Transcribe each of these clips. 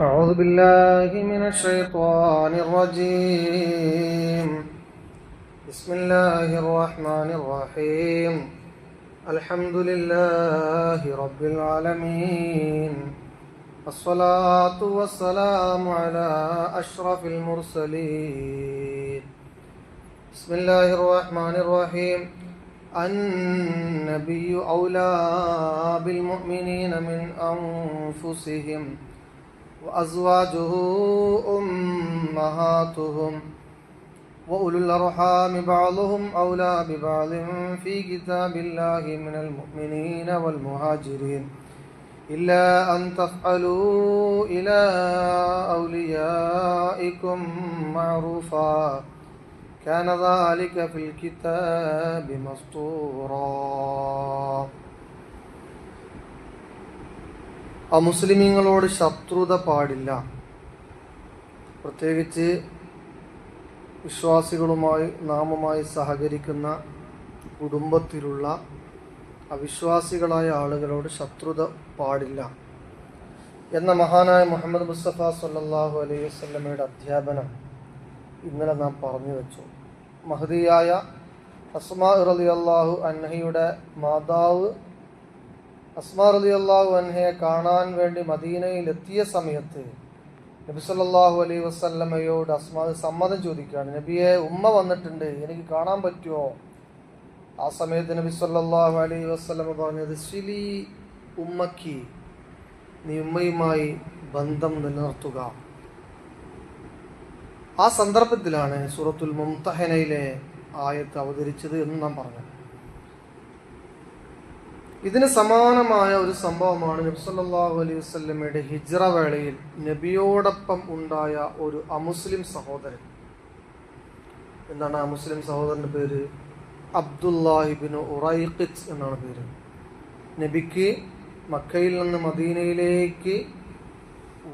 أعوذ بالله من الشيطان الرجيم. بسم الله الرحمن الرحيم. الحمد لله رب العالمين. الصلاة والسلام على أشرف المرسلين. بسم الله الرحمن الرحيم. النبي أولى بالمؤمنين من أنفسهم وأزواجه أمهاتهم وأولو الأرحام بعضهم أولى ببعض في كتاب الله من المؤمنين والمهاجرين إلا أن تفعلوا إلى أوليائكم معروفا كان ذلك في الكتاب مسطورا. അമുസ്ലിമീങ്ങളോട് ശത്രുത പാടില്ല. പ്രത്യേകിച്ച് വിശ്വാസികളുമായി നാമുമായി സഹകരിക്കുന്ന കുടുംബത്തിലുള്ള അവിശ്വാസികളായ ആളുകളോട് ശത്രുത പാടില്ല എന്ന മഹാനായ മുഹമ്മദ് മുസ്തഫ സല്ലല്ലാഹു അലൈഹി വസല്ലമയുടെ അധ്യാപനം ഇന്നലെ നാം പറഞ്ഞു വെച്ചു. മഹദിയായ അസ്മാ റളിയല്ലാഹു അൻഹയുടെ മാതാവ് അസ്മാ റളിയല്ലാഹു അൻഹയെ കാണാൻ വേണ്ടി മദീനയിൽ എത്തിയ സമയത്ത് നബി സല്ലല്ലാഹു അലൈഹി വസല്ലമയോട് അസ്മാ സമ്മതം ചോദിക്കുകയാണ്. നബിയെ, ഉമ്മ വന്നിട്ടുണ്ട്, എനിക്ക് കാണാൻ പറ്റുമോ? ആ സമയത്ത് നബി സല്ലല്ലാഹു അലൈഹി വസല്ലമ പറഞ്ഞത്, സിലി ഉമ്മക്കി, നീ ഉമ്മയുമായി ബന്ധം നിലനിർത്തുക. ആ സന്ദർഭത്തിലാണ് സൂറത്തുൽ മുംതഹനയിലെ ആയത്ത് അവതരിച്ചത് എന്ന് നാം പറഞ്ഞു. ഇതിന് സമാനമായ ഒരു സംഭവമാണ് നബി സല്ലല്ലാഹു അലൈഹി വസല്ലമയുടെ ഹിജ്റ വേളയിൽ നബിയോടൊപ്പം ഉണ്ടായ ഒരു അമുസ്ലിം സഹോദരൻ. എന്താണ് ആ മുസ്ലിം സഹോദരന്റെ പേര്? അബ്ദുല്ലാഹിബ്നു ഉറൈഖിത്ത് എന്നാണ് പേര്. നബിക്ക് മക്കയിൽ നിന്ന് മദീനയിലേക്ക്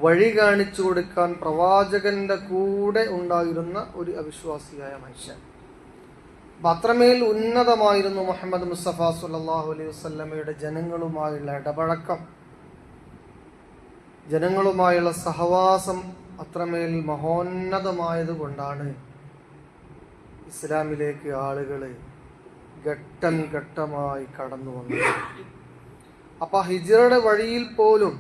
വഴി കാണിച്ചു കൊടുക്കാൻ പ്രവാചകന്റെ കൂടെ ഉണ്ടായിരുന്ന ഒരു അവിശ്വാസിയായ മനുഷ്യൻ. അത്രമേൽ ഉന്നതമായിരുന്നു മുഹമ്മദ് മുസ്തഫ സല്ലല്ലാഹു അലൈഹി വസല്ലമയുടെ ജനങ്ങളുമായുള്ള ഇടപഴക്കം, ജനങ്ങളുമായുള്ള സഹവാസം അത്രമേൽ മഹോന്നതമായത് കൊണ്ടാണ് ഇസ്ലാമിലേക്ക് ആളുകൾ ഘട്ടം ഘട്ടമായി കടന്നു വന്നത്. അപ്പൊ ഹിജ്റയുടെ വഴിയിൽ പോലും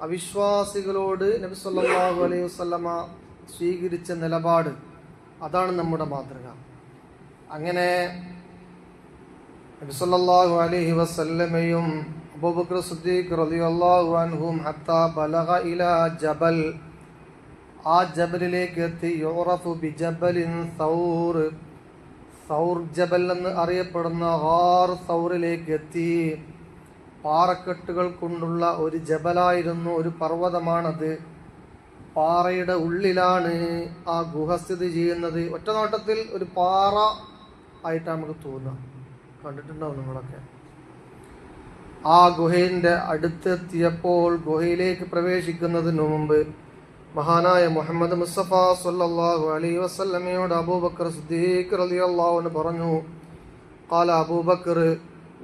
അവിശ്വാസികളോട് നബി സല്ലല്ലാഹു അലൈഹി വസല്ലമ സ്വീകരിച്ച നിലപാട്, അതാണ് നമ്മുടെ മാതൃക. അങ്ങനെ നബി സല്ലല്ലാഹു അലൈഹി വസല്ലമയും അബൂബക്കർ സിദ്ദീഖ് റളിയല്ലാഹു അൻഹും ഹത്താ ബലഗ ഇലാ ജബൽ, ആ ജബലിലേക്ക് എത്തി. യുറഫു ബിജബലിൻ സൗർ, സൗർ ജബൽ എന്ന് അറിയപ്പെടുന്ന ഗാർ സൗറിലേക്ക് എത്തി. പാറക്കെട്ടുകൾ കൊണ്ടുള്ള ഒരു ജബലായിരുന്നു, ഒരു പർവ്വതമാണത്. പാറയുടെ ഉള്ളിലാണ് ആ ഗുഹ സ്ഥിതി ചെയ്യുന്നത്. ഒറ്റ നോട്ടത്തിൽ ഒരു പാറ ആയിട്ട് നമുക്ക് തോന്നുക, കണ്ടിട്ടുണ്ടാവും നിങ്ങളൊക്കെ. ആ ഗുഹയുടെ അടുത്തെത്തിയപ്പോൾ ഗുഹയിലേക്ക് പ്രവേശിക്കുന്നതിന് മുമ്പ് മഹാനായ മുഹമ്മദ് മുസ്തഫ സല്ലല്ലാഹു അലൈഹി വസല്ലമയോട് അബൂബക്കർ സിദ്ദീഖ് റളിയല്ലാഹു അൻഹു പറഞ്ഞു, ഖാല അബൂബക്കർ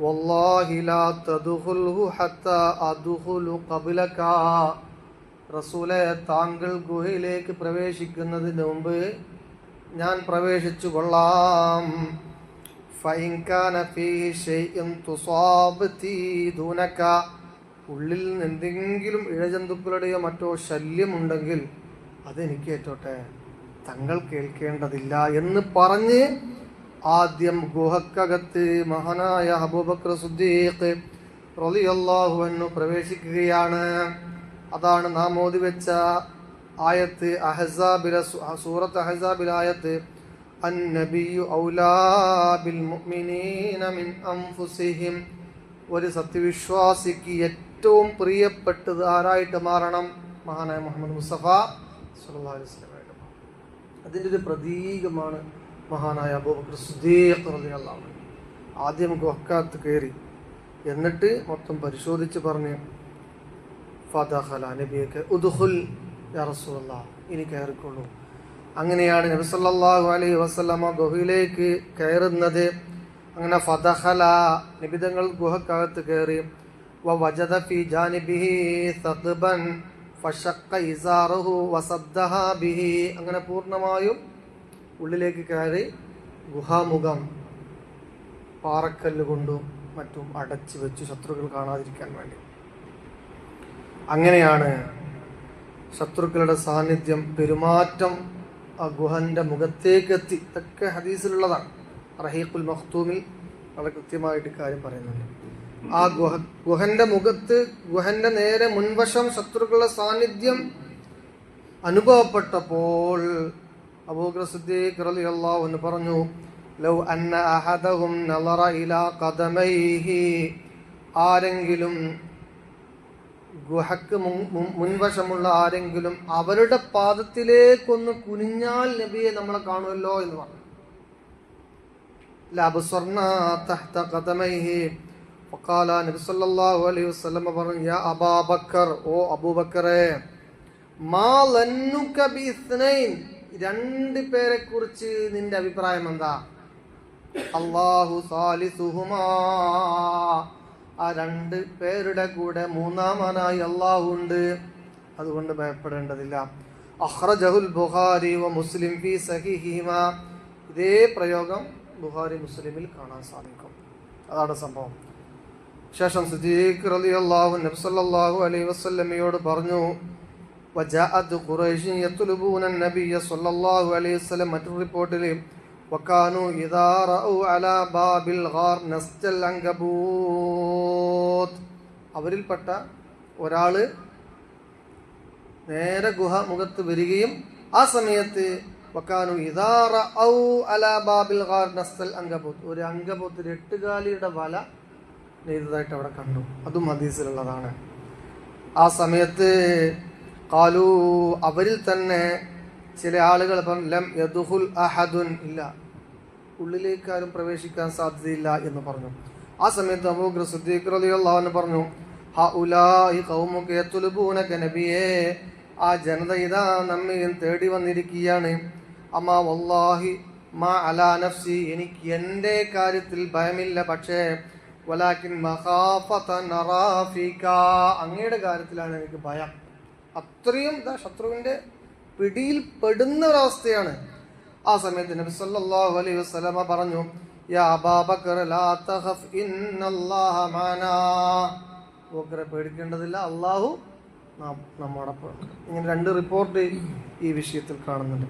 വല്ലാഹി ലാ തദ്ഖുൽഹു ഹത്താ അദ്ഖുലു ഖബ്ലക. റസൂലേ, താങ്കൾ ഗുഹയിലേക്ക് പ്രവേശിക്കുന്നതിന് മുമ്പ് ഞാൻ പ്രവേശിച്ചു കൊള്ളാം. ഫഇൻ കാന ഫീഹി ശൈഉൻ തുസാബതി ദൂനക, ഉള്ളിൽ എന്തെങ്കിലും ഇഴജന്തുക്കളുടെയോ മറ്റോ ശല്യമുണ്ടെങ്കിൽ അതെനിക്ക് ഏറ്റോട്ടെ, തങ്ങൾ കേൾക്കേണ്ടതില്ല എന്ന് പറഞ്ഞ് ആദ്യം ഗുഹക്കകത്ത് മഹാനായ അബൂബക്കർ സിദ്ദീഖ് റളിയല്ലാഹു അൻഹു പ്രവേശിക്കുകയാണ്. അതാണ് നാം ഓതി വെച്ച ആയത്ത്, അഹ്സാബിലെ സൂറത്ത് അഹ്സാബിലെ ആയത്ത്, അന്നബിയു ഔലാ ബിൽ മുഅ്മിനീന മിൻ അൻഫുസിഹിം. ഒരു സത്യവിശ്വാസിക്ക് ഏറ്റവും പ്രിയപ്പെട്ടത് ആരായിട്ട് മാറണം? മഹാനായ മുഹമ്മദ് മുസ്തഫ സല്ലല്ലാഹു അലൈഹി വസല്ലമയായിട്ട് മാറണം. അതിൻ്റെ ഒരു പ്രതീകമാണ് മഹാനായ അബൂബക്കർ സിദ്ദീഖ് റളിയല്ലാഹു അൻഹു. ആദ്യം ഗുഹക്കകത്ത് കയറി, എന്നിട്ട് മൊത്തം പരിശോധിച്ച് പറഞ്ഞ് ഫദഖല, നബിയെ ഉദ്ഖുൽ യാ റസൂലല്ലാഹ്, ഇനി കയറിക്കൊള്ളൂ. അങ്ങനെയാണ് നബി സല്ലല്ലാഹു അലൈഹി വസല്ലമ ഗുഹയിലേക്ക് കയറുന്നത്. അങ്ങനെ ഫദഖല, നിബിതങ്ങൾ ഗുഹക്കകത്ത് കയറി. വവജദ ഫി ജാനിബിഹി സഖബൻ ഫശഖ ഇസാറഹു വസദ്ദഹാ ബിഹി, അങ്ങനെ പൂർണ്ണമായും ഉള്ളിലേക്ക് കയറി ഗുഹാമുഖം പാറക്കല്ല് കൊണ്ടും മറ്റും അടച്ചു വെച്ചു, ശത്രുക്കൾ കാണാതിരിക്കാൻ വേണ്ടി. അങ്ങനെയാണ് ശത്രുക്കളുടെ സാന്നിധ്യം, പെരുമാറ്റം ആ ഗുഹന്റെ മുഖത്തേക്ക് എത്തി. ഇതൊക്കെ ഹദീസിലുള്ളതാണ്. റഹീഖുൽ മഖ്തൂമിൽ വളരെ കൃത്യമായിട്ട് കാര്യം പറയുന്നുണ്ട്. ആ ഗുഹന്റെ മുഖത്ത്, ഗുഹന്റെ നേരെ മുൻവശം ശത്രുക്കളുടെ സാന്നിധ്യം അനുഭവപ്പെട്ടപ്പോൾ അബൂബക്കർ സിദ്ദീഖ് റളിയല്ലാഹു അൻഹു പറഞ്ഞു, ലൗ അന്ന അഹദഹും നളറ ഇലാ ഖദമൈഹി, ആരെങ്കിലും ഗുഹക്ക് മുൻവശമുള്ള ആരെങ്കിലും അവരുടെ പാദത്തിലേക്കൊന്ന് കുനിഞ്ഞാൽ നബിയെ നമ്മളെ കാണുമല്ലോ എന്ന് പറഞ്ഞു. ലഅബ്സർനാ തഹ്ത ഖദമൈഹി. ഫഖാല നബി സല്ലല്ലാഹു അലൈഹി വസല്ലം പറഞ്ഞു, യാ അബൂബക്കർ, ഓ അബൂബക്കറേ, മാ ലന്നുക ബിഇസ്നൈൻ, രണ്ട് പേരെ കുറിച്ച് നിന്റെ അഭിപ്രായം എന്താ? അല്ലാഹു സാലിസുഹുമാ, ആ രണ്ട് പേരുടെ കൂടെ മൂന്നാമനായി അല്ലാഹു ഉണ്ട്, അതുകൊണ്ട് ഭയപ്പെടേണ്ടതില്ല. അഖ്റജഹുൽ ബുഖാരി വ മുസ്ലിം ഫീ സഹീഹിഹിമാ, ഇതേ പ്രയോഗം ബുഖാരി മുസ്ലിമിൽ കാണാൻ സാധിക്കും. അതാണ് സംഭവം. ശേഷം സിദ്ദീഖ് റളിയല്ലാഹു നബി സല്ലല്ലാഹു അലൈഹി വസല്ലമയോട് പറഞ്ഞു, വജാഅത് ഖുറൈശ് യത്ലുബൂന നബിയ സല്ലല്ലാഹു അലൈഹി വസല്ലം, മറ്റൊരു റിപ്പോർട്ടിൽ വകാനു ഇദാ റഅു അലാ ബാബിൽ ഗാർ നസ്ജൽ അൻകബൂത്ത്, അവരിൽപ്പെട്ട ഒരാള് നേരെ ഗുഹ മുഖത്ത് വരികയും ആ സമയത്ത് വകാനു ഇദാ റഅു അലാ ബാബിൽ ഗാർ നസ്ജൽ അൻകബൂത്ത്, ഒരു അങ്കബൂത്ത്, ഒരു എട്ടുകാലിയുടെ വല നെയ്തതായിട്ട് അവിടെ കണ്ടു. അതും ഹദീസിലുള്ളതാണ്. ആ സമയത്ത് ഖാലു, അവരിൽ തന്നെ ചില ആളുകൾ ലം യദ്ഖുൽ അഹദുൻ, ഇല്ല, ഉള്ളിലേക്ക് ആരും പ്രവേശിക്കാൻ സാധ്യതയില്ല എന്ന് പറഞ്ഞു. ആ സമയത്ത് അബൂബക്കർ സിദ്ദീഖ് റളിയല്ലാഹു അൻഹു പറഞ്ഞു, ഹഉലാഇ ഖൗമുക യത്ലുബൂനക നബിയേ, ആ ജനത ഇതാ നമ്മെ തേടി വന്നിരിക്കുകയാണ്. അമാ വല്ലാഹി മാ അലാ നഫ്സി, എനിക്ക് എൻ്റെ കാര്യത്തിൽ ഭയമില്ല, പക്ഷേ വലാകിൻ മഖാഫത നറാ ഫീക, അങ്ങയുടെ കാര്യത്തിലാണ് എനിക്ക് ഭയം. അത്രയും ശത്രുവിന്റെ പിടിയിൽ പെടുന്ന ഒരവസ്ഥയാണ്. ആ സമയത്ത് നബി സല്ലല്ലാഹു അലൈഹി വസല്ലമ പറഞ്ഞു, യാ അബൂബക്കർ ലാ തഖഫ് ഇന്നല്ലാഹ മഅനാ, അബൂബക്കറെ പേടിക്കേണ്ടതില്ല, അല്ലാഹു നമ്മോടൊപ്പം. ഇങ്ങനെ രണ്ട് റിപ്പോർട്ട് ഈ വിഷയത്തിൽ കാണുന്നുണ്ട്.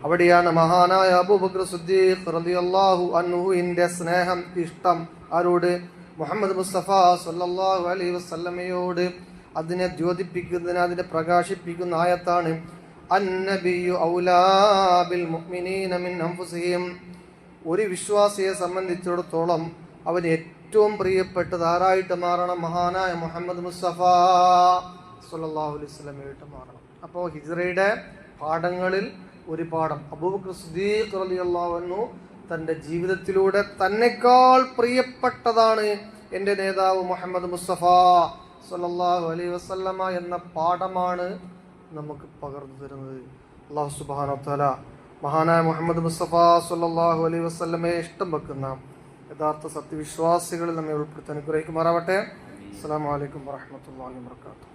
അവിടെയാണ് മഹാനായ അബൂബക്കർ സിദ്ദീഖ് റളിയല്ലാഹു അൻഹുവിന്റെ സ്നേഹം, ഇഷ്ടം ആരോട്? മുഹമ്മദ് മുസ്തഫ സല്ലല്ലാഹു അലൈഹി വസല്ലമയോട്. അതിനെ ദ്യോതിപ്പിക്കുന്നതിന്, അതിനെ പ്രകാശിപ്പിക്കുന്ന ആയത്താണ് അന്നബിയു ഔലാ ബിൽ മുഅ്മിനീന മിൻ അൻഫുസിഹിം. ഒരു വിശ്വാസിയെ സംബന്ധിച്ചിടത്തോളം അവന് ഏറ്റവും പ്രിയപ്പെട്ടത് ആരായിട്ട് മാറണം? മഹാനായ മുഹമ്മദ് മുസ്തഫ സല്ലല്ലാഹു അലൈഹി വസല്ലമയായിട്ട് മാറണം. അപ്പോൾ ഹിജ്റയുടെ പാഠങ്ങളിൽ ഒരു പാഠം, അബൂബക്കർ സിദ്ദീഖ് റളിയല്ലാഹു അൻഹു തൻ്റെ ജീവിതത്തിലൂടെ തന്നെക്കാൾ പ്രിയപ്പെട്ടതാണ് എൻ്റെ നേതാവ് മുഹമ്മദ് മുസ്തഫ സല്ലല്ലാഹു അലൈഹി വസല്ലമ എന്ന പാഠമാണ് നമുക്ക് പകർന്നു തരുന്നത്. അല്ലാഹു സുബ്ഹാനഹു വ തആല മഹാനായ മുഹമ്മദ് മുസ്തഫ സല്ലല്ലാഹു അലൈഹി വസല്ലമയെ ഇഷ്ടം വെക്കുന്ന യഥാർത്ഥ സത്യവിശ്വാസികളിൽ നമ്മെ ഉൾപ്പെടുത്താൻ അനുഗ്രഹിക്കുമാറാവട്ടെ. അസ്സലാമു അലൈക്കും വറഹ്മത്തുള്ളാഹി വബറകാതുഹു.